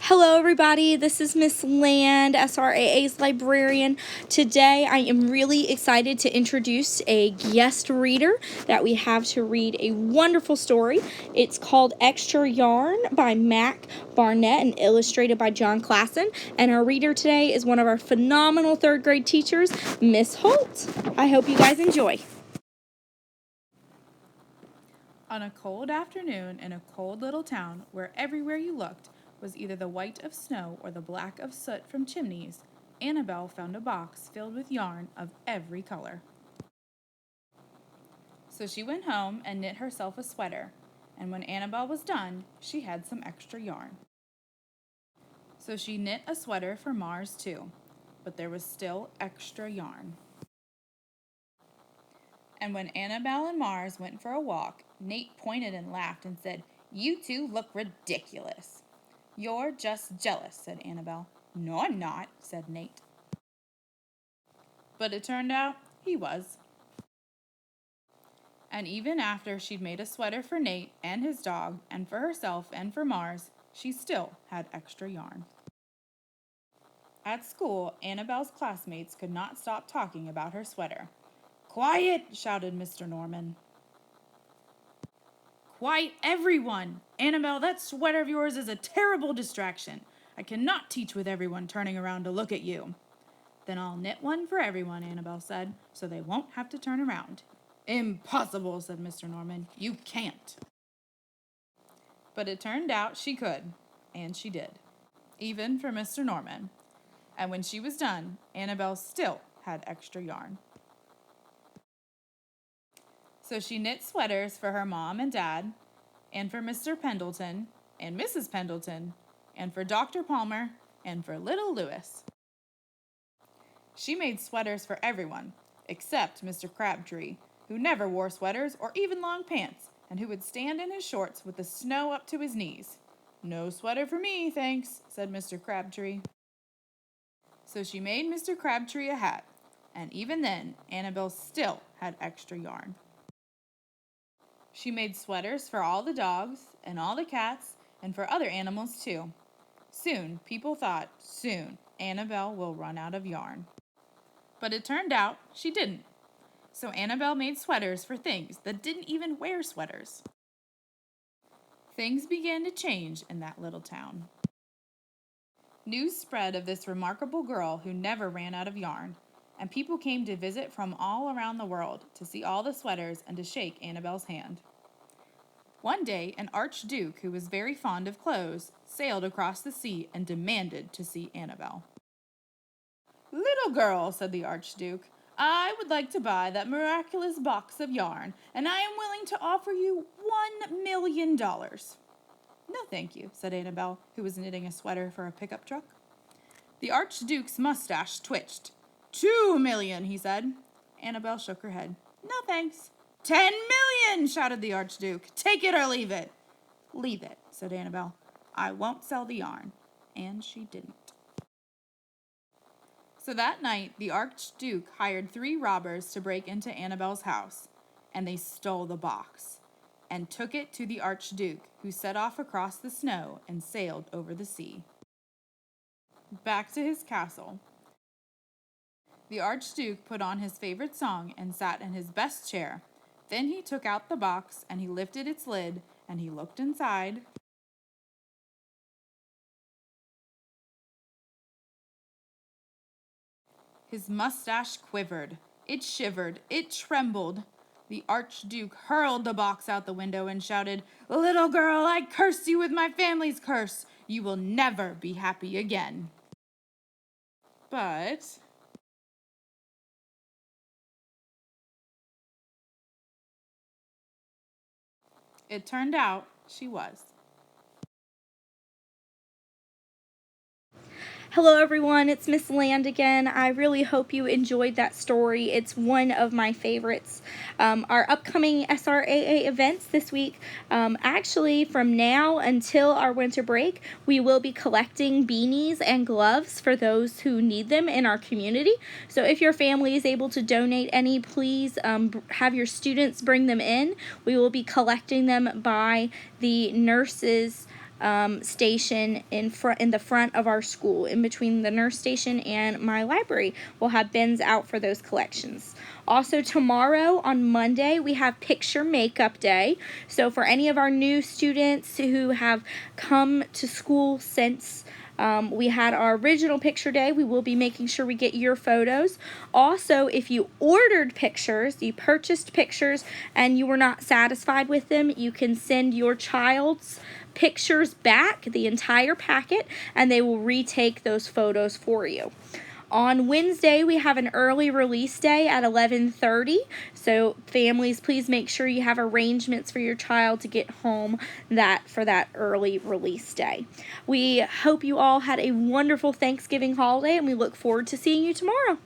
Hello everybody, this is Miss Land, SRAA's librarian. Today I am really excited to introduce a guest reader that we have to read a wonderful story. It's called Extra Yarn by Mac Barnett and illustrated by Jon Klassen. And our reader today is one of our phenomenal third grade teachers, Miss Holt. I hope you guys enjoy. On a cold afternoon in a cold little town where everywhere you looked was either the white of snow or the black of soot from chimneys, Annabelle found a box filled with yarn of every color. So she went home and knit herself a sweater, and when Annabelle was done, she had some extra yarn. So she knit a sweater for Mars too, but there was still extra yarn. And when Annabelle and Mars went for a walk, Nate pointed and laughed and said, "You two look ridiculous." "You're just jealous," said Annabelle. "No, I'm not," said Nate. But it turned out he was. And even after she'd made a sweater for Nate and his dog, and for herself and for Mars, she still had extra yarn. At school, Annabelle's classmates could not stop talking about her sweater. "Quiet!" shouted Mr. Norman. "Quiet, everyone! Annabelle, that sweater of yours is a terrible distraction. I cannot teach with everyone turning around to look at you." "Then I'll knit one for everyone," Annabelle said, "so they won't have to turn around." "Impossible," said Mr. Norman. "You can't." But it turned out she could, and she did, even for Mr. Norman. And when she was done, Annabelle still had extra yarn. So she knit sweaters for her mom and dad, and for Mr. Pendleton, and Mrs. Pendleton, and for Dr. Palmer, and for little Louis. She made sweaters for everyone, except Mr. Crabtree, who never wore sweaters or even long pants, and who would stand in his shorts with the snow up to his knees. "No sweater for me, thanks," said Mr. Crabtree. So she made Mr. Crabtree a hat, and even then, Annabelle still had extra yarn. She made sweaters for all the dogs and all the cats and for other animals too. Soon, people thought, Annabelle will run out of yarn. But it turned out she didn't. So Annabelle made sweaters for things that didn't even wear sweaters. Things began to change in that little town. News spread of this remarkable girl who never ran out of yarn, and people came to visit from all around the world to see all the sweaters and to shake Annabelle's hand. One day, an archduke who was very fond of clothes sailed across the sea and demanded to see Annabelle. "Little girl," said the archduke, "I would like to buy that miraculous box of yarn, and I am willing to offer you $1,000,000. "No, thank you," said Annabelle, who was knitting a sweater for a pickup truck. The archduke's mustache twitched. "2,000,000, he said. Annabelle shook her head. "No, thanks." "10,000,000, shouted the archduke. "Take it or leave it." "Leave it," said Annabelle. "I won't sell the yarn." And she didn't. So that night, the archduke hired 3 robbers to break into Annabelle's house, and they stole the box and took it to the archduke, who set off across the snow and sailed over the sea. Back to his castle. The archduke put on his favorite song and sat in his best chair. Then he took out the box and he lifted its lid and he looked inside. His mustache quivered. It shivered. It trembled. The archduke hurled the box out the window and shouted, "Little girl, I curse you with my family's curse. You will never be happy again." But it turned out she was. Hello everyone, it's Miss Land again. I really hope you enjoyed that story. It's one of my favorites. Our upcoming SRAA events this week, actually from now until our winter break, we will be collecting beanies and gloves for those who need them in our community. So if your family is able to donate any, please have your students bring them in. We will be collecting them by the nurses' station in the front of our school, in between the nurse station and my library. We'll have bins out for those collections. Also tomorrow on Monday, we have picture makeup day. So for any of our new students who have come to school since we had our original picture day, we will be making sure we get your photos. Also, if you ordered pictures, you purchased pictures, and you were not satisfied with them, you can send your child's pictures back, the entire packet, and they will retake those photos for you. On Wednesday, we have an early release day at 11:30. So families, please make sure you have arrangements for your child to get home for that early release day. We hope you all had a wonderful Thanksgiving holiday, and we look forward to seeing you tomorrow.